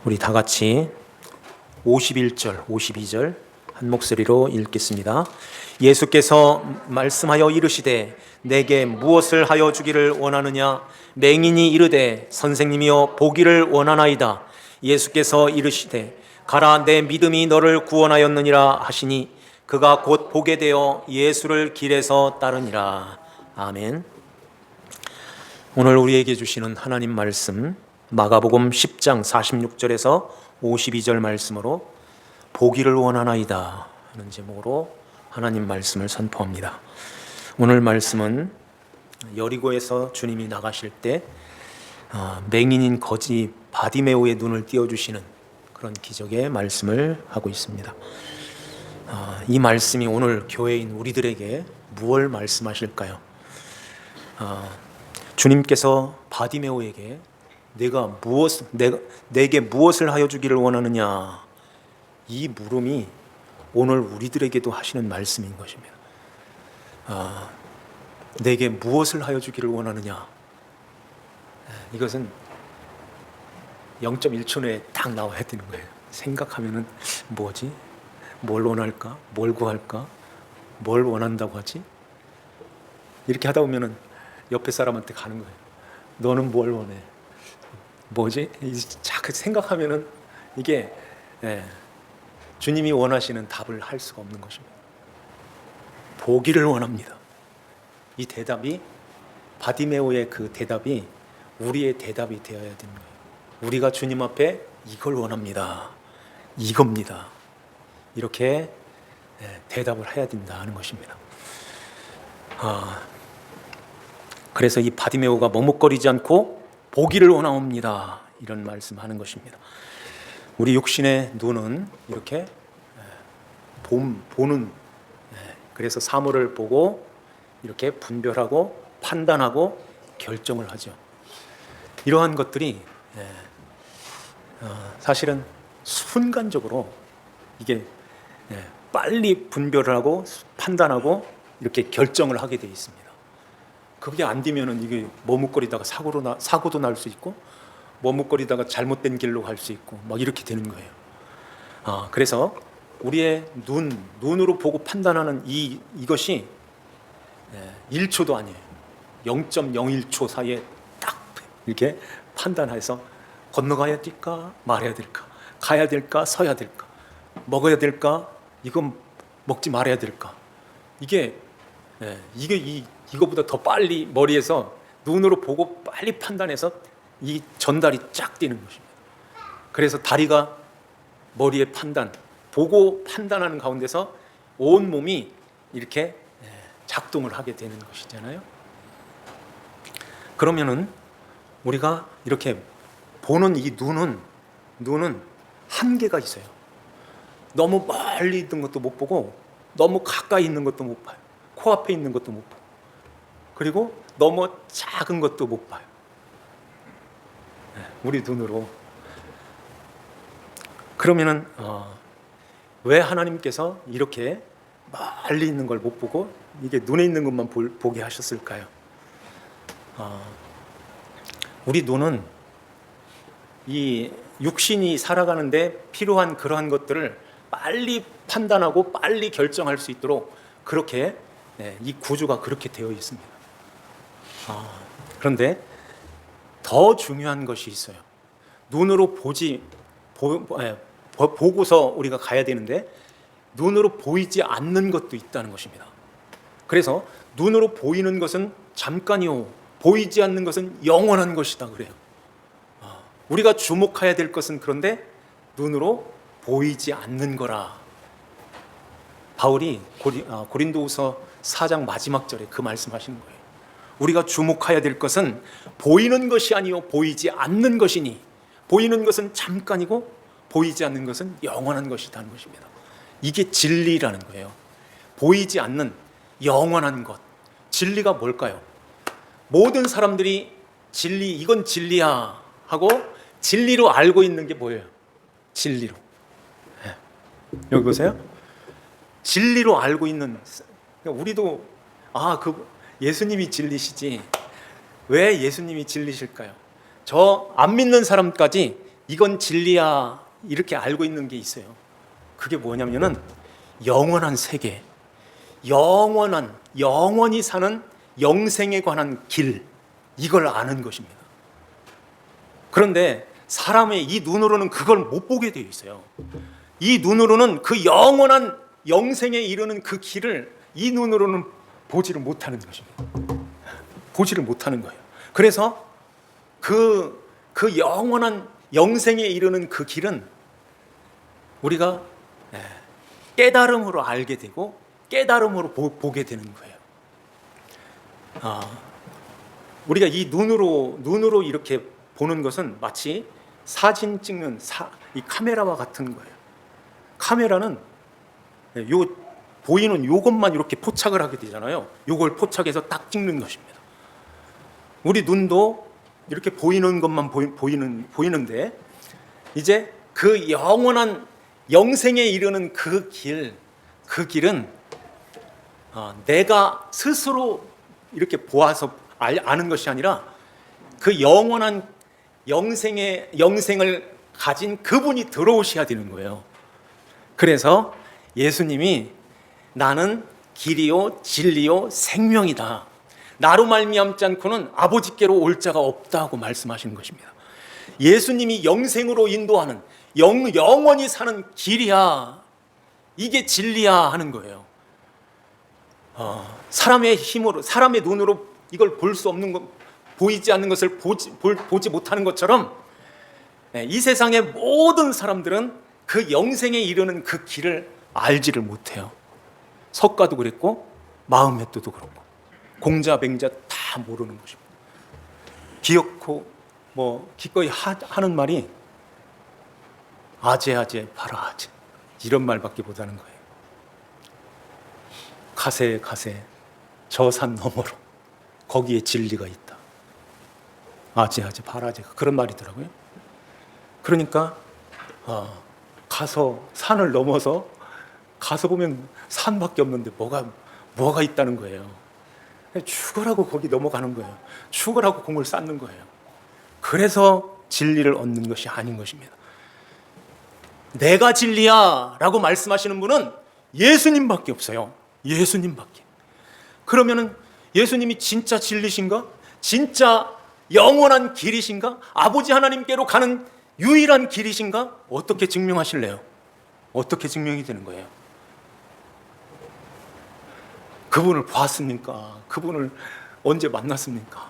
우리 다 같이 51절, 52절 한 목소리로 읽겠습니다. 예수께서 말씀하여 이르시되 내게 무엇을 하여 주기를 원하느냐? 맹인이 이르되 선생님이여 보기를 원하나이다. 예수께서 이르시되 가라, 내 믿음이 너를 구원하였느니라 하시니 그가 곧 보게 되어 예수를 길에서 따르니라. 아멘. 오늘 우리에게 주시는 하나님 말씀 마가복음 10장 46절에서 52절 말씀으로 보기를 원하나이다 하는 제목으로 하나님 말씀을 선포합니다. 오늘 말씀은 여리고에서 주님이 나가실 때 맹인인 거지 바디메오의 눈을 띄워주시는 그런 기적의 말씀을 하고 있습니다. 이 말씀이 오늘 교회인 우리들에게 무엇을 말씀하실까요? 주님께서 바디메오에게 내게 무엇을 하여 주기를 원하느냐, 이 물음이 오늘 우리들에게도 하시는 말씀인 것입니다. 내게 무엇을 하여 주기를 원하느냐, 이것은 0.1초 내에 딱 나와야 되는 거예요. 생각하면은 뭐지? 뭘 원할까? 뭘 구할까? 뭘 원한다고 하지? 이렇게 하다 보면은 옆에 사람한테 가는 거예요. 너는 뭘 원해? 뭐지? 자꾸 생각하면은 이게 주님이 원하시는 답을 할 수가 없는 것입니다. 보기를 원합니다. 이 대답이, 바디메오의 그 대답이 우리의 대답이 되어야 되는 거예요. 우리가 주님 앞에 이걸 원합니다, 이겁니다, 이렇게 대답을 해야 된다 하는 것입니다. 그래서 이 바디메오가 머뭇거리지 않고 보기를 원하옵니다, 이런 말씀하는 것입니다. 우리 육신의 눈은 이렇게 보는, 그래서 사물을 보고 이렇게 분별하고 판단하고 결정을 하죠. 이러한 것들이 사실은 순간적으로 이게 빨리 분별을 하고 판단하고 이렇게 결정을 하게 되어 있습니다. 그게 안 되면은 이게 머뭇거리다가 사고도 날 수 있고, 머뭇거리다가 잘못된 길로 갈 수 있고, 막 이렇게 되는 거예요. 그래서 우리의 눈으로 보고 판단하는 이것이 1초도 아니에요. 0.01초 사이에 딱 이렇게 판단해서 건너가야 될까 말아야 될까, 가야 될까 서야 될까, 먹어야 될까, 이건 먹지 말아야 될까, 이거보다 더 빨리 머리에서 눈으로 보고 빨리 판단해서 이 전달이 쫙 되는 것입니다. 그래서 다리가 머리의 보고 판단하는 가운데서 온 몸이 이렇게 작동을 하게 되는 것이잖아요. 그러면은 우리가 이렇게 보는 이 눈은 한계가 있어요. 너무 멀리 있는 것도 못 보고, 너무 가까이 있는 것도 못 봐요. 코앞에 있는 것도 못 봐요. 그리고 너무 작은 것도 못 봐요. 우리 눈으로. 그러면은 왜 하나님께서 이렇게 멀리 있는 걸 못 보고 이게 눈에 있는 것만 보게 하셨을까요? 우리 눈은 이 육신이 살아가는데 필요한 그러한 것들을 빨리 판단하고 빨리 결정할 수 있도록 그렇게 이 구조가 그렇게 되어 있습니다. 그런데 더 중요한 것이 있어요. 눈으로 보고서 우리가 가야 되는데 눈으로 보이지 않는 것도 있다는 것입니다. 그래서 눈으로 보이는 것은 잠깐이요, 보이지 않는 것은 영원한 것이다 그래요. 우리가 주목해야 될 것은 그런데 눈으로 보이지 않는 거라. 바울이 고린도후서 4장 마지막 절에 그 말씀하시는 거예요. 우리가 주목해야 될 것은 보이는 것이 아니요 보이지 않는 것이니, 보이는 것은 잠깐이고 보이지 않는 것은 영원한 것이라는 것입니다. 이게 진리라는 거예요. 보이지 않는 영원한 것. 진리가 뭘까요? 모든 사람들이 이건 진리야 하고 진리로 알고 있는 게 뭐예요? 진리로. 여기 보세요. 진리로 알고 있는, 우리도 예수님이 진리시지. 왜 예수님이 진리실까요? 저 안 믿는 사람까지 이건 진리야 이렇게 알고 있는 게 있어요. 그게 뭐냐면은 영원한 세계, 영원히 사는 영생에 관한 길, 이걸 아는 것입니다. 그런데 사람의 이 눈으로는 그걸 못 보게 되어 있어요. 이 눈으로는 그 영원한 영생에 이르는 그 길을 이 눈으로는 보지를 못하는 것입니다. 보지를 못하는 거예요. 그래서 그 영원한 영생에 이르는 그 길은 우리가 깨달음으로 알게 되고 깨달음으로 보게 되는 거예요. 우리가 이 눈으로 이렇게 보는 것은 마치 사진 찍는 이 카메라와 같은 거예요. 카메라는 요 보이는 요것만 이렇게 포착을 하게 되잖아요. 요걸 포착해서 딱 찍는 것입니다. 우리 눈도 이렇게 보이는 것만 보이는데 이제 그 영원한 영생에 이르는 그 길은 내가 스스로 이렇게 보아서 아는 것이 아니라 그 영원한 영생을 가진 그분이 들어오셔야 되는 거예요. 그래서 예수님이 나는 길이요 진리요 생명이다. 나로 말미암지 않고는 아버지께로 올 자가 없다고 말씀하시는 것입니다. 예수님이 영생으로 인도하는 영원히 사는 길이야. 이게 진리야 하는 거예요. 사람의 힘으로, 사람의 눈으로 이걸 볼 수 없는 것, 보이지 않는 것을 보지 못하는 것처럼 이 세상의 모든 사람들은 그 영생에 이르는 그 길을 알지를 못해요. 석가도 그랬고 마음에도도 그렇고 공자 맹자 다 모르는 것입니다. 기어코 기꺼이 하는 말이 아재 바라아재 이런 말밖에 못하는 거예요. 가세 저 산 너머로 거기에 진리가 있다. 아재 바라아재 그런 말이더라고요. 그러니까 가서 산을 넘어서 가서 보면 산밖에 없는데 뭐가 있다는 거예요. 죽으라고 거기 넘어가는 거예요. 죽으라고 공을 쌓는 거예요. 그래서 진리를 얻는 것이 아닌 것입니다. 내가 진리야 라고 말씀하시는 분은 예수님밖에 없어요. 예수님밖에. 그러면은 예수님이 진짜 진리신가? 진짜 영원한 길이신가? 아버지 하나님께로 가는 유일한 길이신가? 어떻게 증명하실래요? 어떻게 증명이 되는 거예요? 그분을 보았습니까? 그분을 언제 만났습니까?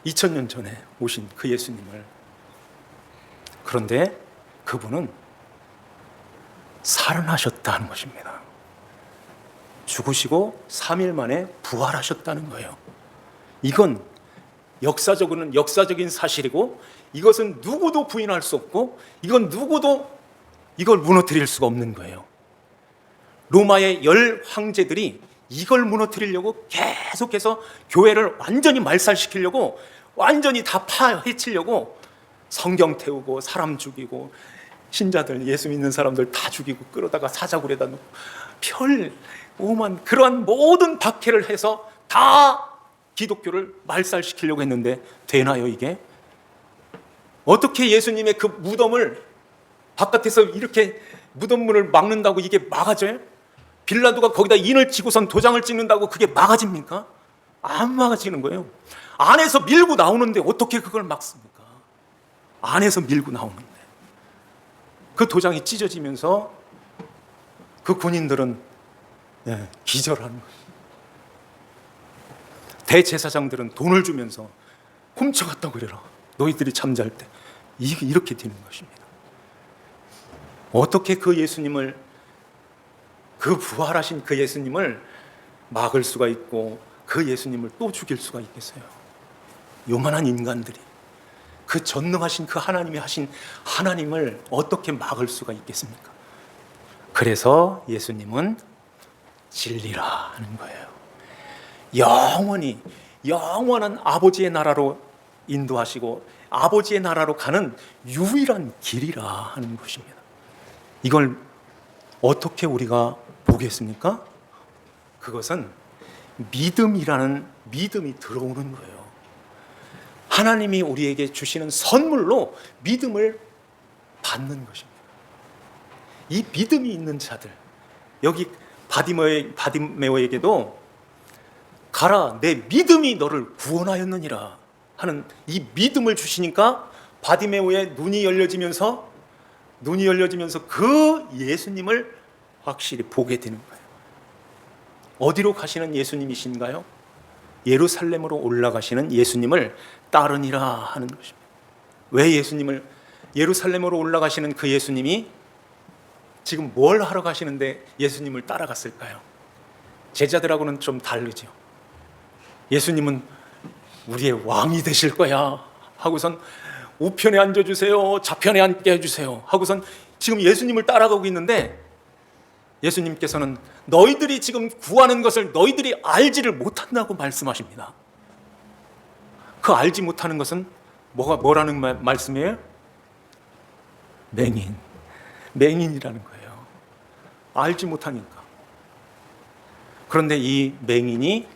2000년 전에 오신 그 예수님을. 그런데 그분은 살아나셨다는 것입니다. 죽으시고 3일 만에 부활하셨다는 거예요. 이건 역사적인 사실이고 이것은 누구도 부인할 수 없고 이건 누구도 이걸 무너뜨릴 수가 없는 거예요. 로마의 10 황제들이 이걸 무너뜨리려고 계속해서 교회를 완전히 말살시키려고 완전히 다 파헤치려고 성경 태우고 사람 죽이고 신자들 예수 믿는 사람들 다 죽이고 끌어다가 사자굴에다 놓고 오만 그러한 모든 박해를 해서 다 기독교를 말살시키려고 했는데 되나요 이게? 어떻게 예수님의 그 무덤을 바깥에서 이렇게 무덤문을 막는다고 이게 막아져요? 빌라도가 거기다 인을 치고선 도장을 찍는다고 그게 막아집니까? 안 막아지는 거예요. 안에서 밀고 나오는데 어떻게 그걸 막습니까? 안에서 밀고 나오는데 그 도장이 찢어지면서 그 군인들은 기절하는 거예요. 대제사장들은 돈을 주면서 훔쳐갔다 그래라. 너희들이 잠잘 때 이렇게 되는 것입니다. 어떻게 그 예수님을 그 부활하신 그 예수님을 막을 수가 있고 그 예수님을 또 죽일 수가 있겠어요? 요만한 인간들이 그 전능하신 그 하나님이 하신 하나님을 어떻게 막을 수가 있겠습니까? 그래서 예수님은 진리라 하는 거예요. 영원한 아버지의 나라로 인도하시고 아버지의 나라로 가는 유일한 길이라 하는 것입니다. 이걸 어떻게 우리가 보겠습니까? 그것은 믿음이라는 믿음이 들어오는 거예요. 하나님이 우리에게 주시는 선물로 믿음을 받는 것입니다. 이 믿음이 있는 자들, 여기 바디메오에게도 가라, 내 믿음이 너를 구원하였느니라 하는 이 믿음을 주시니까 바디메오의 눈이 열려지면서 그 예수님을 확실히 보게 되는 거예요. 어디로 가시는 예수님이신가요? 예루살렘으로 올라가시는 예수님을 따르니라 하는 것입니다. 왜 예루살렘으로 올라가시는 그 예수님이 지금 뭘 하러 가시는데 예수님을 따라갔을까요? 제자들하고는 좀 다르죠. 예수님은 우리의 왕이 되실 거야 하고선 우편에 앉아주세요, 좌편에 앉게 해주세요 하고선 지금 예수님을 따라가고 있는데, 예수님께서는 너희들이 지금 구하는 것을 너희들이 알지를 못한다고 말씀하십니다. 그 알지 못하는 것은 뭐라는 말씀이에요? 맹인이라는 거예요. 알지 못하니까. 그런데 이 맹인이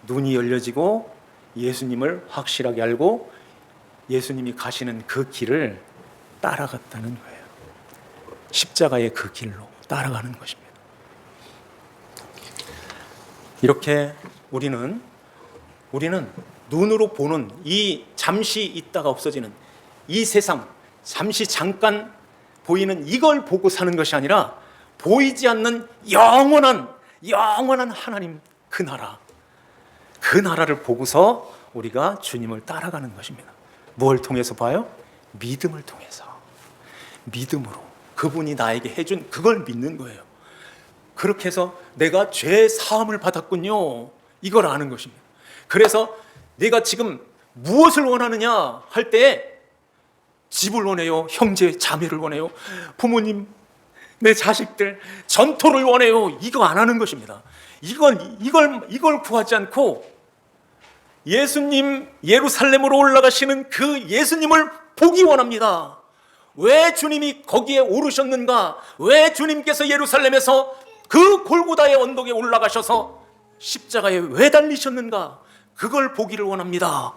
눈이 열려지고 예수님을 확실하게 알고 예수님이 가시는 그 길을 따라갔다는 거예요. 십자가의 그 길로 따라가는 것입니다. 이렇게 우리는 눈으로 보는 이 잠시 있다가 없어지는 이 세상, 잠시 잠깐 보이는 이걸 보고 사는 것이 아니라 보이지 않는 영원한 하나님, 그 나라를 보고서 우리가 주님을 따라가는 것입니다. 무엇을 통해서 봐요? 믿음을 통해서. 믿음으로 그분이 나에게 해준 그걸 믿는 거예요. 그렇게 해서 내가 죄 사함을 받았군요, 이걸 아는 것입니다. 그래서 내가 지금 무엇을 원하느냐 할 때 집을 원해요, 형제 자매를 원해요, 부모님, 내 자식들, 전토를 원해요, 이거 안 하는 것입니다. 이걸 구하지 않고 예수님, 예루살렘으로 올라가시는 그 예수님을 보기 원합니다. 왜 주님이 거기에 오르셨는가? 왜 주님께서 예루살렘에서 그 골고다의 언덕에 올라가셔서 십자가에 왜 달리셨는가? 그걸 보기를 원합니다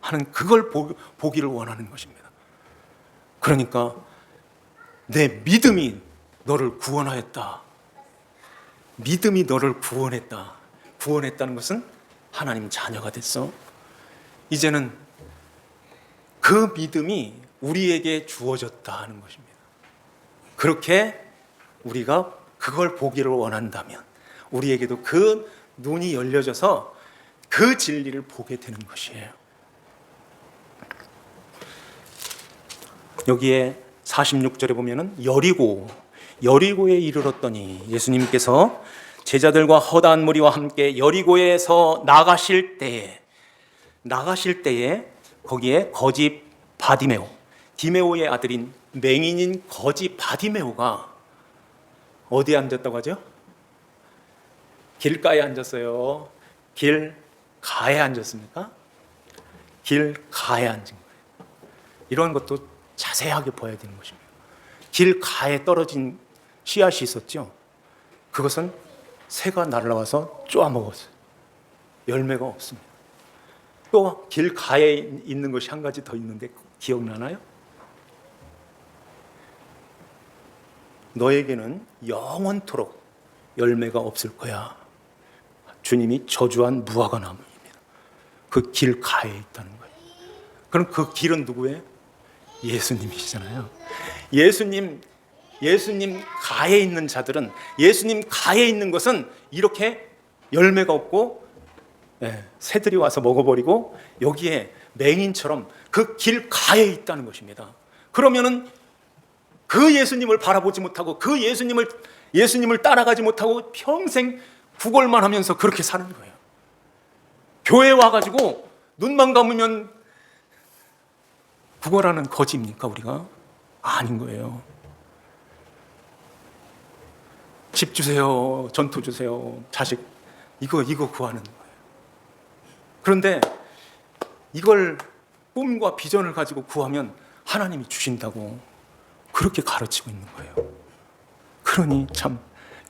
하는, 그걸 보기를 원하는 것입니다. 그러니까 내 믿음이 너를 구원하였다. 믿음이 너를 구원했다. 구원했다는 것은 하나님 자녀가 됐어. 이제는 그 믿음이 우리에게 주어졌다 하는 것입니다. 그렇게 우리가 그걸 보기를 원한다면 우리에게도 그 눈이 열려져서 그 진리를 보게 되는 것이에요. 여기에 46절에 보면은 여리고에 이르렀더니 예수님께서 제자들과 허다한 무리와 함께 여리고에서 나가실 때에 거기에 거지 바디메오, 디메오의 아들인 맹인인 거지 바디메오가 어디에 앉았다고 하죠? 길가에 앉았어요. 길가에 앉았습니까? 길가에 앉은 거예요. 이런 것도 자세하게 봐야 되는 것입니다. 길가에 떨어진 씨앗이 있었죠. 그것은 새가 날아와서 쪼아먹었어요. 열매가 없습니다. 또 길가에 있는 것이 한 가지 더 있는데 기억나나요? 너에게는 영원토록 열매가 없을 거야. 주님이 저주한 무화과 나무입니다. 그 길가에 있다는 거예요. 그럼 그 길은 누구예요? 예수님이시잖아요. 예수님 가에 있는 자들은, 예수님 가에 있는 것은 이렇게 열매가 없고 새들이 와서 먹어버리고 여기에 맹인처럼 그 길 가에 있다는 것입니다. 그러면은 그 예수님을 바라보지 못하고 그 예수님을 따라가지 못하고 평생 구걸만 하면서 그렇게 사는 거예요. 교회 와가지고 눈만 감으면 구걸하는 거지입니까 우리가? 아닌 거예요. 집 주세요, 전투 주세요, 자식, 이거 구하는 거예요. 그런데 이걸 꿈과 비전을 가지고 구하면 하나님이 주신다고 그렇게 가르치고 있는 거예요. 그러니 참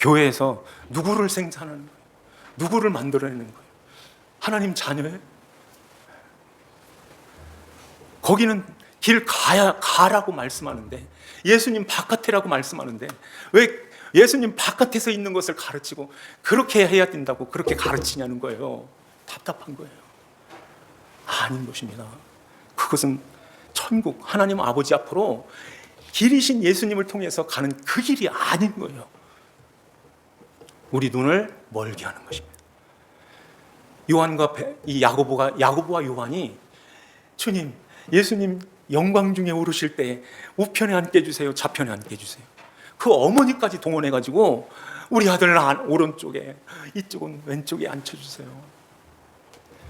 교회에서 누구를 생산하는 거예요? 누구를 만들어내는 거예요? 하나님 자녀예요? 거기는 가라고 말씀하는데, 예수님 바깥이라고 말씀하는데 왜 예수님 바깥에서 있는 것을 가르치고 그렇게 해야 된다고 그렇게 가르치냐는 거예요. 답답한 거예요. 아닌 것입니다. 그것은 천국 하나님 아버지 앞으로 길이신 예수님을 통해서 가는 그 길이 아닌 거예요. 우리 눈을 멀게 하는 것입니다. 요한과 이 야고보와 요한이 주님, 예수님 영광 중에 오르실 때 우편에 앉게 해주세요, 좌편에 앉게 해주세요. 그 어머니까지 동원해가지고 우리 아들 오른쪽에, 이쪽은 왼쪽에 앉혀주세요.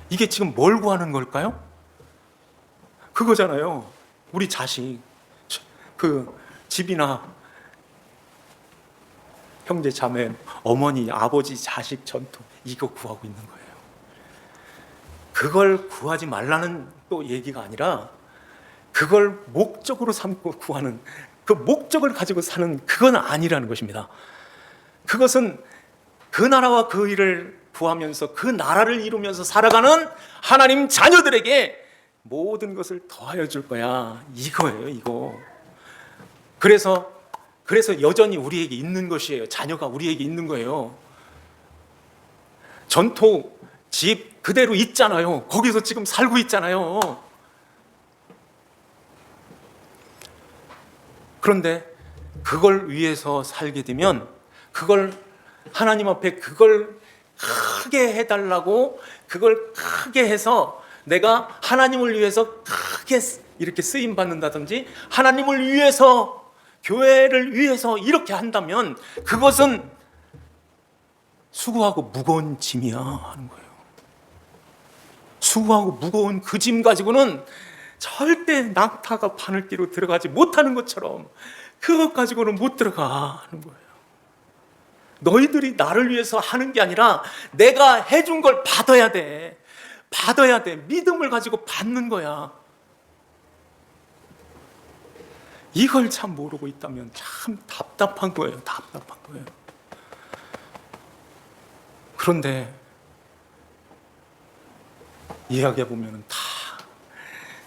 이게 지금 뭘 구하는 걸까요? 그거잖아요. 우리 자식, 그 집이나 형제 자매, 어머니, 아버지, 자식 전투, 이거 구하고 있는 거예요. 그걸 구하지 말라는 또 얘기가 아니라 그걸 목적으로 삼고 구하는, 그 목적을 가지고 사는, 그건 아니라는 것입니다. 그것은 그 나라와 그 일을 구하면서 그 나라를 이루면서 살아가는 하나님 자녀들에게 모든 것을 더하여 줄 거야, 이거예요. 이거. 그래서 여전히 우리에게 있는 것이에요. 자녀가 우리에게 있는 거예요. 전토 집 그대로 있잖아요. 거기서 지금 살고 있잖아요. 그런데 그걸 위해서 살게 되면, 그걸 하나님 앞에 그걸 크게 해달라고, 그걸 크게 해서 내가 하나님을 위해서 크게 이렇게 쓰임 받는다든지 하나님을 위해서, 교회를 위해서 이렇게 한다면 그것은 수고하고 무거운 짐이야 하는 거예요. 수고하고 무거운 그 짐 가지고는 절대 낙타가 바늘기로 들어가지 못하는 것처럼 그것 가지고는 못 들어가 하는 거예요. 너희들이 나를 위해서 하는 게 아니라 내가 해준 걸 받아야 돼. 받아야 돼. 믿음을 가지고 받는 거야. 이걸 참 모르고 있다면 참 답답한 거예요. 답답한 거예요. 그런데 이야기해보면 다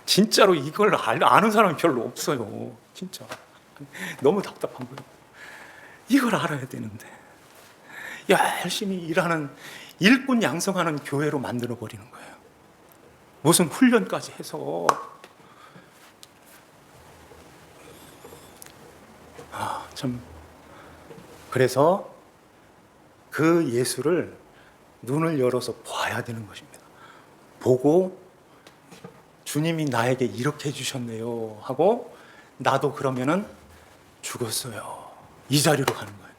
진짜로 이걸 아는 사람이 별로 없어요. 진짜 너무 답답한 거예요. 이걸 알아야 되는데 열심히 일하는, 일꾼 양성하는 교회로 만들어버리는 거예요. 무슨 훈련까지 해서. 참. 그래서 그 예수를 눈을 열어서 봐야 되는 것입니다. 보고 주님이 나에게 이렇게 해주셨네요 하고 나도 그러면은 죽었어요. 이 자리로 가는 거예요.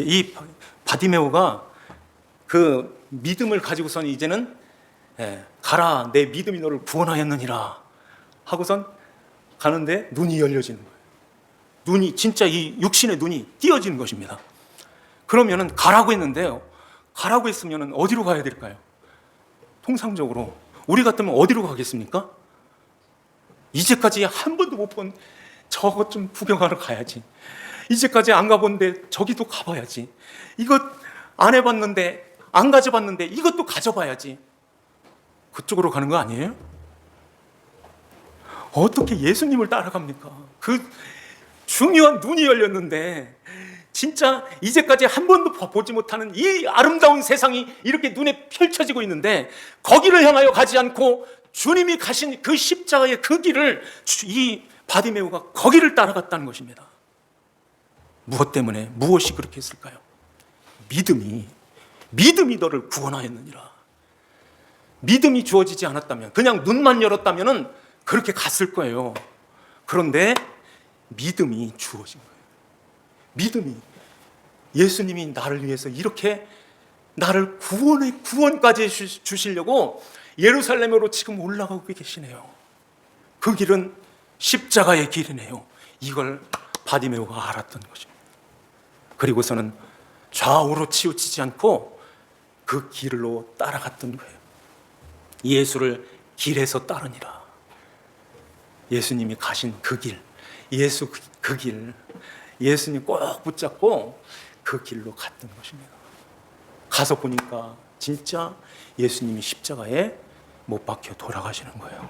이 바디메오가 그 믿음을 가지고선 이제는 가라, 내 믿음이 너를 구원하였느니라 하고선 가는데 눈이 열려지는 거예요. 눈이, 진짜 이 육신의 눈이 띄어지는 것입니다. 그러면은 가라고 했는데요, 가라고 했으면 어디로 가야 될까요? 통상적으로 우리 같으면 어디로 가겠습니까? 이제까지 한 번도 못 본 저것 좀 구경하러 가야지. 이제까지 안 가본데 저기도 가봐야지. 이것 안 해봤는데, 안 가져봤는데 이것도 가져봐야지. 그쪽으로 가는 거 아니에요? 어떻게 예수님을 따라갑니까? 그 중요한 눈이 열렸는데, 진짜 이제까지 한 번도 보지 못하는 이 아름다운 세상이 이렇게 눈에 펼쳐지고 있는데 거기를 향하여 가지 않고 주님이 가신 그 십자가의 그 길을 이 바디메오가 거기를 따라갔다는 것입니다. 무엇 때문에, 무엇이 그렇게 했을까요? 믿음이 너를 구원하였느니라. 믿음이 주어지지 않았다면, 그냥 눈만 열었다면 그렇게 갔을 거예요. 그런데 믿음이 주어진 거예요. 믿음이, 예수님이 나를 위해서 이렇게 나를 구원까지 주시려고 예루살렘으로 지금 올라가고 계시네요. 그 길은 십자가의 길이네요. 이걸 바디메오가 알았던 것입니다. 그리고서는 좌우로 치우치지 않고 그 길로 따라갔던 거예요. 예수를 길에서 따르니라. 예수님이 가신 그 길, 그 길, 예수님 꼭 붙잡고 그 길로 갔던 것입니다. 가서 보니까 진짜 예수님이 십자가에 못 박혀 돌아가시는 거예요.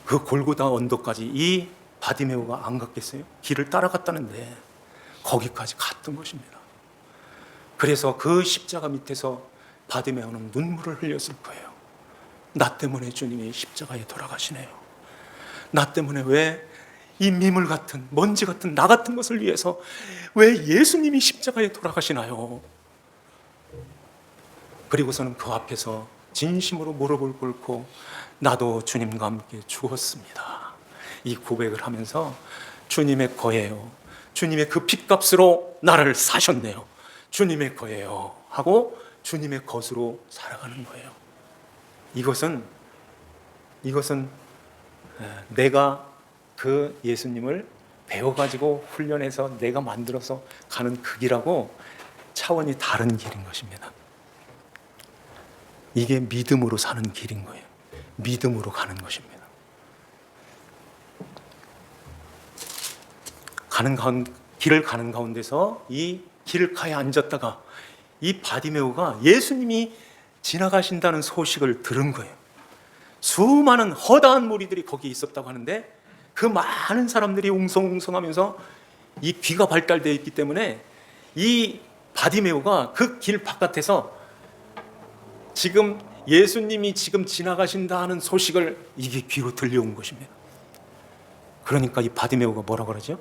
그 골고다 언덕까지 이 바디메오가 안 갔겠어요? 길을 따라갔다는데 거기까지 갔던 것입니다. 그래서 그 십자가 밑에서 바디메오는 눈물을 흘렸을 거예요. 나 때문에 주님이 십자가에 돌아가시네요. 나 때문에 왜 이 미물 같은, 먼지 같은 나 같은 것을 위해서 왜 예수님이 십자가에 돌아가시나요? 그리고서는 그 앞에서 진심으로 무릎을 꿇고 나도 주님과 함께 죽었습니다, 이 고백을 하면서 주님의 거예요, 주님의 그 핏값으로 나를 사셨네요, 주님의 거예요 하고 주님의 것으로 살아가는 거예요. 이것은 내가 그 예수님을 배워가지고 훈련해서 내가 만들어서 가는 그 길하고 차원이 다른 길인 것입니다. 이게 믿음으로 사는 길인 거예요. 믿음으로 가는 것입니다. 길을 가는 가운데서 이 길가에 앉았다가 이 바디메오가 예수님이 지나가신다는 소식을 들은 거예요. 수많은 허다한 무리들이 거기에 있었다고 하는데 그 많은 사람들이 웅성웅성하면서 이 귀가 발달되어 있기 때문에 이 바디메오가 그 길 바깥에서 지금 예수님이 지금 지나가신다 하는 소식을 이게 귀로 들려온 것입니다. 그러니까 이 바디메오가 뭐라 그러죠?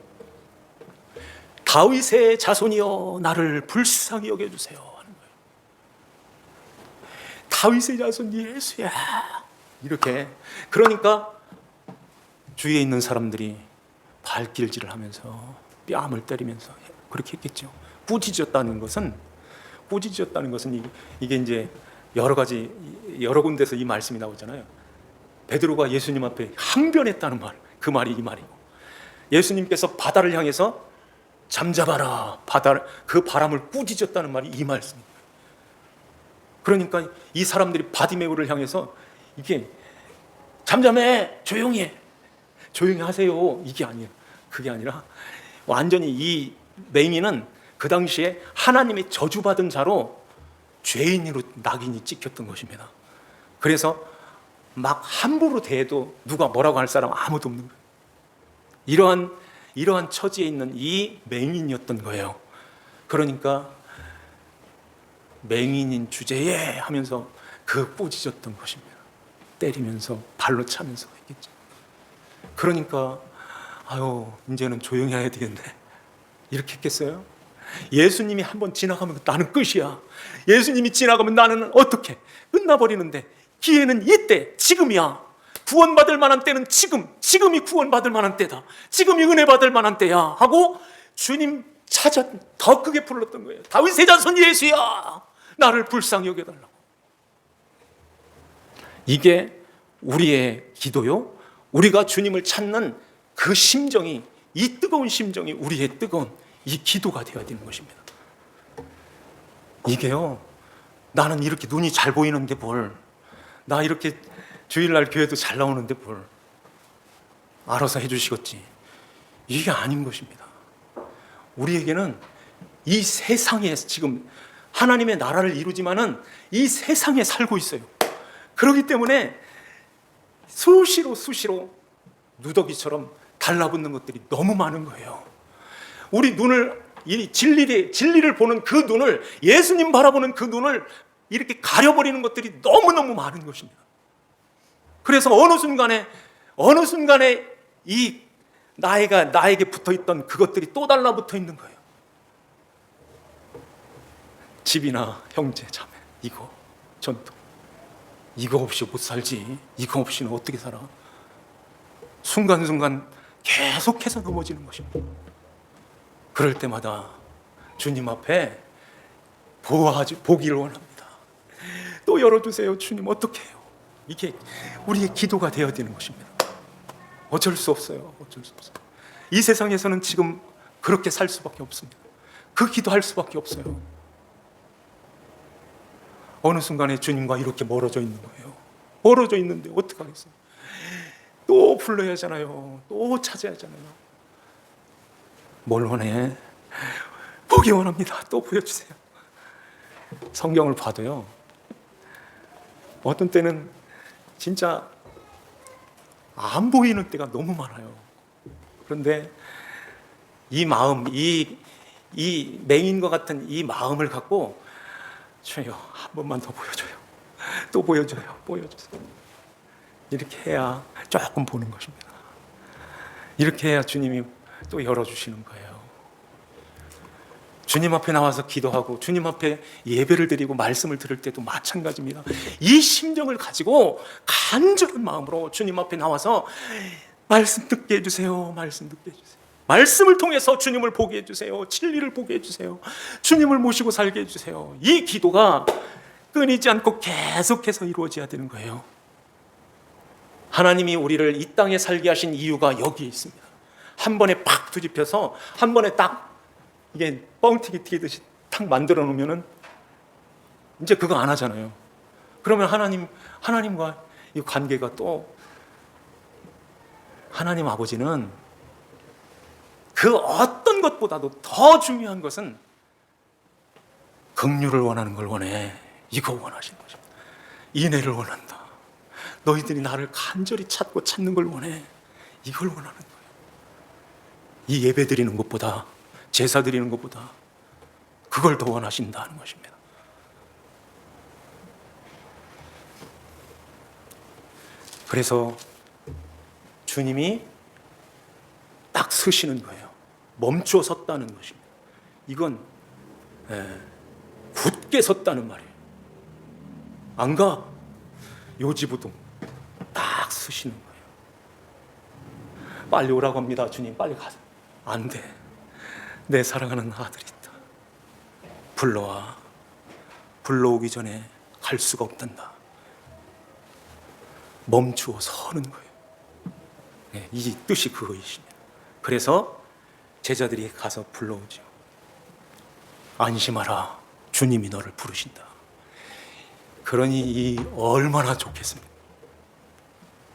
다윗의 자손이여 나를 불쌍히 여겨주세요 하는 거예요. 다윗의 자손 예수야 이렇게. 그러니까 주위에 있는 사람들이 발길질을 하면서 뺨을 때리면서 그렇게 했겠죠. 꾸짖었다는 것은 이게 이제 여러 군데서 이 말씀이 나오잖아요. 베드로가 예수님 앞에 항변했다는 말, 그 말이 이 말이고, 예수님께서 바다를 향해서 잠잠하라, 그 바람을 꾸짖었다는 말이 이 말씀입니다. 그러니까 이 사람들이 바디메오를 향해서 이게 잠잠해, 조용히 하세요, 이게 아니에요. 그게 아니라 완전히 이 맹인은 그 당시에 하나님의 저주받은 자로 죄인으로 낙인이 찍혔던 것입니다. 그래서 막 함부로 대해도 누가 뭐라고 할 사람 아무도 없는 거예요. 이러한 처지에 있는 이 맹인이었던 거예요. 그러니까 맹인인 주제에 하면서 그 꾸짖었던 것입니다. 때리면서 발로 차면서 했겠죠. 그러니까 이제는 조용히 해야 되겠네 이렇게 했겠어요? 예수님이 한번 지나가면 나는 끝이야. 예수님이 지나가면 나는 어떻게 끝나버리는데, 기회는 이때, 지금이야. 구원받을 만한 때는 지금이 구원받을 만한 때다, 지금이 은혜 받을 만한 때야 하고 주님 찾아 더 크게 불렀던 거예요. 다윗의 자손 예수야 나를 불쌍히 여겨달라고. 이게 우리의 기도요, 우리가 주님을 찾는 그 심정이, 이 뜨거운 심정이 우리의 뜨거운 이 기도가 되어야 되는 것입니다. 이게요, 나는 이렇게 눈이 잘 보이는데 나 이렇게 주일날 교회도 잘 나오는데 알아서 해주시겠지, 이게 아닌 것입니다. 우리에게는 이 세상에 지금 하나님의 나라를 이루지만은 이 세상에 살고 있어요. 그렇기 때문에 수시로 누더기처럼 달라붙는 것들이 너무 많은 거예요. 우리 눈을, 이 진리를 보는 그 눈을, 예수님 바라보는 그 눈을 이렇게 가려버리는 것들이 너무너무 많은 것입니다. 그래서 어느 순간에 이 나에게 붙어있던 그것들이 또 달라붙어 있는 거예요. 집이나 형제, 자매, 이거, 전통, 이거 없이 못 살지, 이거 없이는 어떻게 살아? 순간순간 계속해서 넘어지는 것입니다. 그럴 때마다 주님 앞에 보기를 원합니다. 또 열어주세요 주님, 어떻게 해요? 이게 우리의 기도가 되어야 되는 것입니다. 어쩔 수 없어요. 이 세상에서는 지금 그렇게 살 수밖에 없습니다. 그 기도할 수밖에 없어요. 어느 순간에 주님과 이렇게 멀어져 있는 거예요. 멀어져 있는데 어떡하겠어요? 또 불러야 하잖아요. 또 찾아야 하잖아요. 뭘 원해? 보기 원합니다. 또 보여주세요. 성경을 봐도요, 어떤 때는 진짜 안 보이는 때가 너무 많아요. 그런데 이 마음, 이 맹인과 같은 이 마음을 갖고 주여 한 번만 더 보여줘요. 또 보여줘요. 보여주세요. 이렇게 해야 조금 보는 것입니다. 이렇게 해야 주님이 또 열어주시는 거예요. 주님 앞에 나와서 기도하고 주님 앞에 예배를 드리고 말씀을 들을 때도 마찬가지입니다. 이 심정을 가지고 간절한 마음으로 주님 앞에 나와서 말씀 듣게 해주세요. 말씀 듣게 해주세요. 말씀을 통해서 주님을 보게 해주세요. 진리를 보게 해주세요. 주님을 모시고 살게 해주세요. 이 기도가 끊이지 않고 계속해서 이루어져야 되는 거예요. 하나님이 우리를 이 땅에 살게 하신 이유가 여기에 있습니다. 한 번에 팍 뒤집혀서 한 번에 딱 이게 뻥튀기 튀기듯이 탁 만들어 놓으면은 이제 그거 안 하잖아요. 그러면 하나님과 이 관계가 또 하나님 아버지는 그 어떤 것보다도 더 중요한 것은 긍휼을 원하는 걸 원해. 이거 원하시는 것입니다. 인애를 원한다. 너희들이 나를 간절히 찾고 찾는 걸 원해. 이걸 원하는 거예요. 이 예배 드리는 것보다, 제사 드리는 것보다 그걸 더 원하신다는 것입니다. 그래서 주님이 딱 서시는 거예요. 멈춰 섰다는 것입니다. 이건 굳게 섰다는 말이에요. 안 가. 요지부동 딱 서시는 거예요. 빨리 오라고 합니다. 주님 빨리 가자. 안 돼. 내 사랑하는 아들이 있다. 불러와. 불러오기 전에 갈 수가 없단다. 멈추어 서는 거예요. 네, 이 뜻이 그거이십니다. 그래서 제자들이 가서 불러오죠. 안심하라. 주님이 너를 부르신다. 그러니 이 얼마나 좋겠습니까?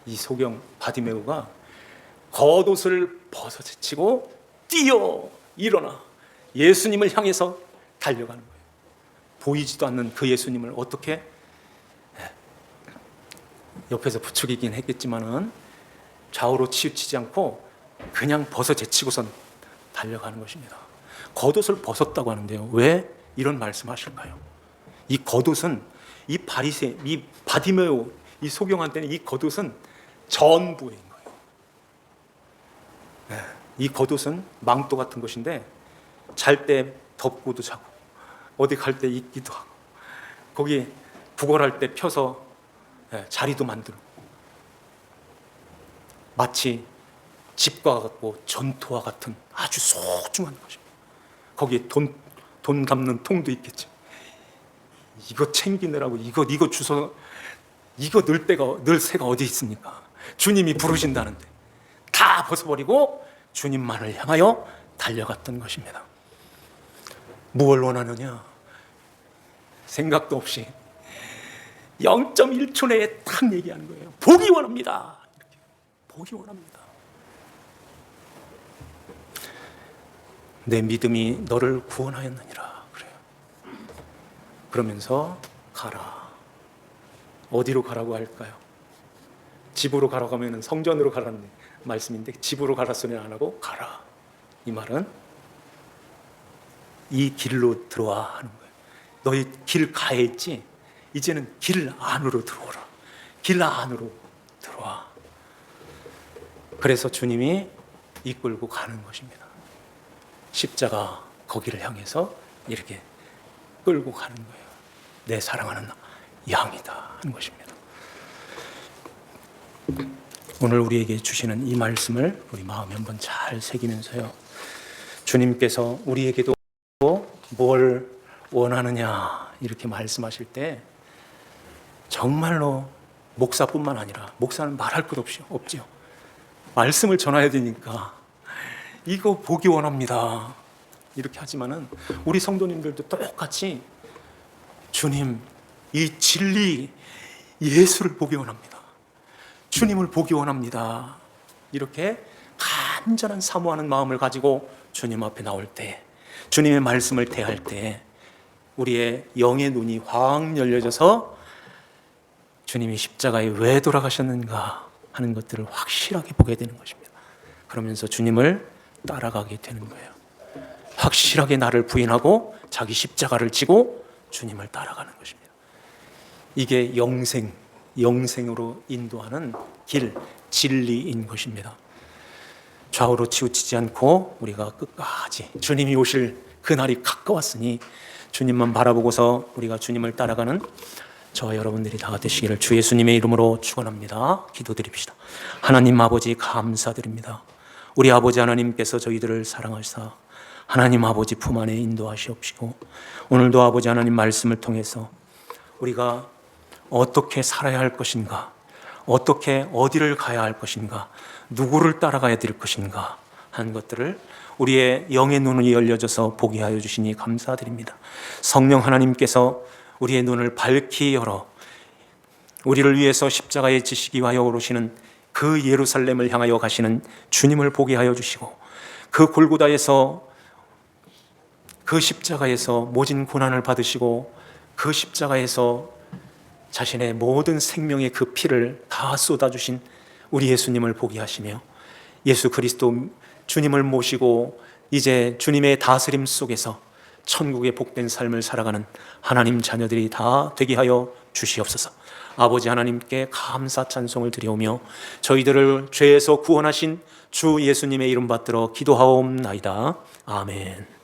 이 소경 바디메오가 겉옷을 벗어제치고 뛰어 일어나 예수님을 향해서 달려가는 거예요. 보이지도 않는 그 예수님을 어떻게 옆에서 부추기긴 했겠지만은 좌우로 치우치지 않고 그냥 벗어제치고선 달려가는 것입니다. 겉옷을 벗었다고 하는데요. 왜 이런 말씀하실까요? 이 겉옷은 이 바디메오 이 소경한테는 이 겉옷은 전부인 거예요. 이 겉옷은 망토 같은 것인데 잘 때 덮고도 자고 어디 갈 때 입기도 하고 거기 구걸할 때 펴서 자리도 만들고 마치 집과 같고 전토와 같은 아주 소중한 것입니다. 거기에 돈 담는 통도 있겠죠. 이거 챙기느라고 이거 주워 이거 넣을 새가 어디 있습니까? 주님이 부르신다는데 다 벗어버리고 주님만을 향하여 달려갔던 것입니다. 무엇을 원하느냐? 생각도 없이 0.1초 내에 딱 얘기하는 거예요. 보기 원합니다. 이렇게. 보기 원합니다. 내 믿음이 너를 구원하였느니라. 그래요. 그러면서 가라. 어디로 가라고 할까요? 집으로 가라고 하면 성전으로 가라는 말씀인데 집으로 가라 소리는 안 하고 가라. 이 말은 이 길로 들어와 하는 거예요. 너희 길 가에 있지? 이제는 길 안으로 들어오라. 길 안으로 들어와. 그래서 주님이 이끌고 가는 것입니다. 십자가 거기를 향해서 이렇게 끌고 가는 거예요. 내 사랑하는 양이다 하는 것입니다. 오늘 우리에게 주시는 이 말씀을 우리 마음에 한번 잘 새기면서요. 주님께서 우리에게도 뭘 원하느냐 이렇게 말씀하실 때 정말로 목사뿐만 아니라 목사는 말할 것 없죠. 말씀을 전해야 되니까 이거 보기 원합니다. 이렇게 하지만은 우리 성도님들도 똑같이 주님 이 진리 예수를 보기 원합니다. 주님을 보기 원합니다. 이렇게 간절한 사모하는 마음을 가지고 주님 앞에 나올 때 주님의 말씀을 대할 때 우리의 영의 눈이 확 열려져서 주님이 십자가에 왜 돌아가셨는가 하는 것들을 확실하게 보게 되는 것입니다. 그러면서 주님을 따라가게 되는 거예요. 확실하게 나를 부인하고 자기 십자가를 지고 주님을 따라가는 것입니다. 이게 영생으로 인도하는 길, 진리인 것입니다. 좌우로 치우치지 않고 우리가 끝까지 주님이 오실 그날이 가까웠으니 주님만 바라보고서 우리가 주님을 따라가는 저와 여러분들이 다 되시기를 주 예수님의 이름으로 축원합니다. 기도드립시다. 하나님 아버지 감사드립니다. 우리 아버지 하나님께서 저희들을 사랑하사 하나님 아버지 품 안에 인도하시옵시고 오늘도 아버지 하나님 말씀을 통해서 우리가 어떻게 살아야 할 것인가, 어떻게 어디를 가야 할 것인가, 누구를 따라가야 될 것인가 하는 것들을 우리의 영의 눈이 열려져서 보게 하여 주시니 감사드립니다. 성령 하나님께서 우리의 눈을 밝히 열어 우리를 위해서 십자가에 지시기 위하여 오르시는 그 예루살렘을 향하여 가시는 주님을 보게 하여 주시고 그 골고다에서 그 십자가에서 모진 고난을 받으시고 그 십자가에서 자신의 모든 생명의 그 피를 다 쏟아주신 우리 예수님을 보게 하시며 예수 그리스도 주님을 모시고 이제 주님의 다스림 속에서 천국의 복된 삶을 살아가는 하나님 자녀들이 다 되게 하여 주시옵소서. 아버지 하나님께 감사 찬송을 드리오며 저희들을 죄에서 구원하신 주 예수님의 이름 받들어 기도하옵나이다. 아멘.